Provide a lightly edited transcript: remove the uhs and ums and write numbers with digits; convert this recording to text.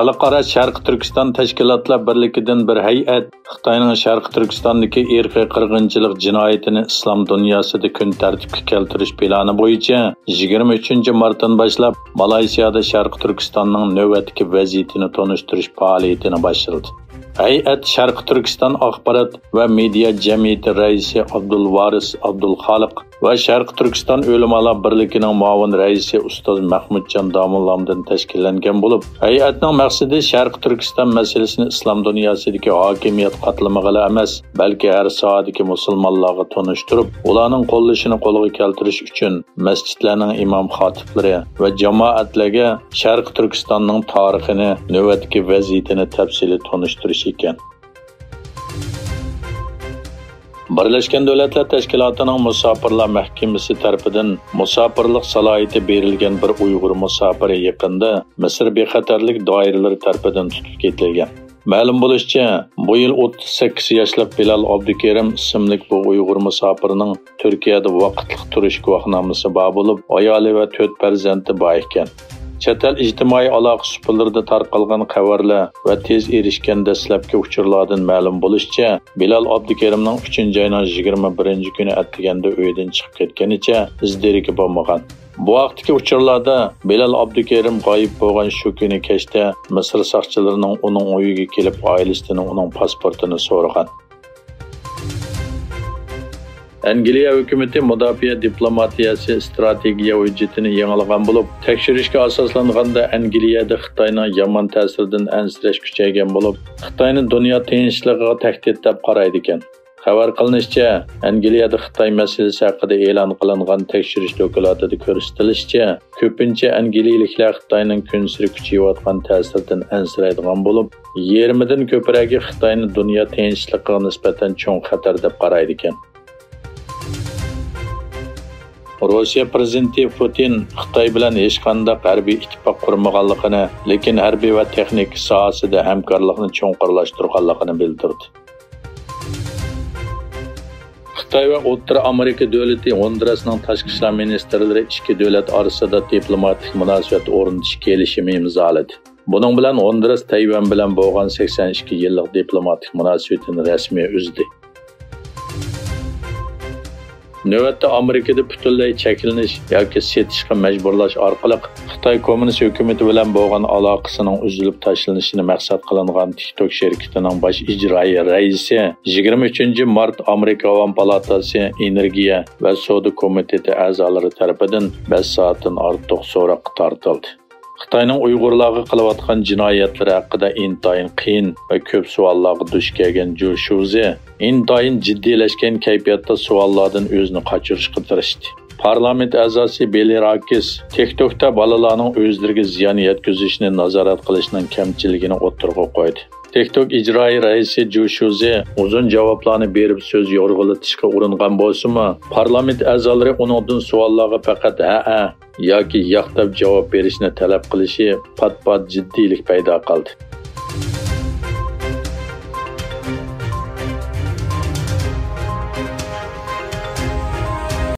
Xalqaro Sharq Turkiston Tashkilotlar Birligidan bir hay'at Xitoyning Sharq Turkistondagi irqiy qirg'inchilik jinoyatini islom dunyosida kun tartibga keltirish plani bo'yicha 23 martdan boshlab Malayziyada Sharq Turkistonning navbatdagi vaziyatini tonishtirish faoliyatini boshladi. Hay'at Sharq Turkiston axborot va media jamiyati raisi Abdulvaris Abdulxoliq va Sharq Turkiston Ulamolar birligining muavin raisi ustoz Mahmudjon Domullamdan tashkillangan bo'lib, hay'atning maqsadi Sharq Turkiston masalasini islom dunyosidagi hokimiyat qatlamiga emas, balki har soatdagi musulmonlarga tanishtirib, ularning qo'llashini qo'lga keltirish uchun masjidlarning imom xatiblari va jamoatlarga Sharq Turkistonning tarixini, navbatdagi vaziyatini tafsili tanishtirish ekan. Birleşken Devletler Teşkilatı'nın Musafirlar Mahkemesi tarafından musafirlik salohiyati berilgan bir Uyg'ur musafiri yaqinda Misr bexatarlik doiralari tarafından tutib ketilgan. Ma'lum bo'lishicha, bu yil 38 yoshli Bilal Abdukerim ismli bu Uyg'ur musafirining Turkiyada vaqtlik turish guvohnomasi bor bo'lib, ayoli va 4 farzandi bor ekan. Çetel ijtimoiy aloqa supurlarida tarqalgan xabarlar va tez erishgan dastlabki uchurlardan ma'lum bo'lishicha, Bilal Abdukerimning 3-oyning 21-kuni attiganda uydan chiqib ketganicha izderigi bo'lmagan. Bu vaqtdagi uchurlarda Bilal Abdukerim g'oyib bo'lgan shu kuni kechda Misr soqchilarining uning uyiga kelib, oilasining uning pasportini so'ragan. Angliya hukumati mudofaa diplomatiyasi strategiya hujjatini yangilagan bo'lib, tekshirishga asoslanganda Angliyada Xitoyning yomon ta'siridan ansirash kuchaygan bo'lib, Xitoyning dunyo tinchligiga tahdid deb qaraydi ekan. Xabar qilinishicha, Angliyada Xitoy masalasi haqida e'lon qilingan tekshirish dokladida ko'rsatilishicha, ko'pincha angliyaliklar Xitoyning kun sari kuchayayotgan ta'siridan ansiraydigan bo'lib, yarmidan ko'pragi Xitoyning dunyo tinchligiga nisbatan cho'ng xatar deb qaraydi ekan. Rossiya prezidenti Putin Xitoy bilan hech qanday harbiy ittifoq qurmaganligini, lekin harbiy va texnik sohasida hamkorlikni cho'nqurlashtirganligini bildirdi. Xitoy va O'rta Amerika davlati Hondurasning tashqi ishlar ministrlari ikki davlat orasida diplomatik munosabat o'rnatish kelishimi imzoladi. Buning bilan Honduras Tayvan bilan bo'lgan 82 yillik diplomatik munosabatini rasmiy uzdi. Növbətdə Amerikada butunlay çəkiliniş yoki setishga majburlash orqali Xitoy kommunist hukumati bilan bo'lgan aloqasining uzilib tashlanishini maqsad qilingan TikTok şirketining bosh ijroiy raisi 23 mart Amerika Avam palatasi energiya va savdo komiteti a'zolari tomonidan 5 soatdan ortiq so'roqqa tortildi. Xitoyning Uyg'urlarga qilayotgan jinoyatlari haqida intayin qiyin va ko'p savollarga duch kelgan Zhu Shuzi intayin jiddiylashgan kayfiyatda savollardan o'zini qochirishga tirishdi. Parlament a'zosi Belirakis TikTokda bolalarning o'zlariga ziyon yetkazishini nazorat qilishning kamchiligini o'tirg'a qo'ydi. TikTok ijroiy raisi Zhu Shuzi uzun javoblarni berib so'z yorg'ulatishga uringan bo'lsa-mu, parlament a'zolari uningdan savollarga faqat ha yoki yo'q deb javob berishni talab qilishi pat-pat jiddiylik paydo qildi.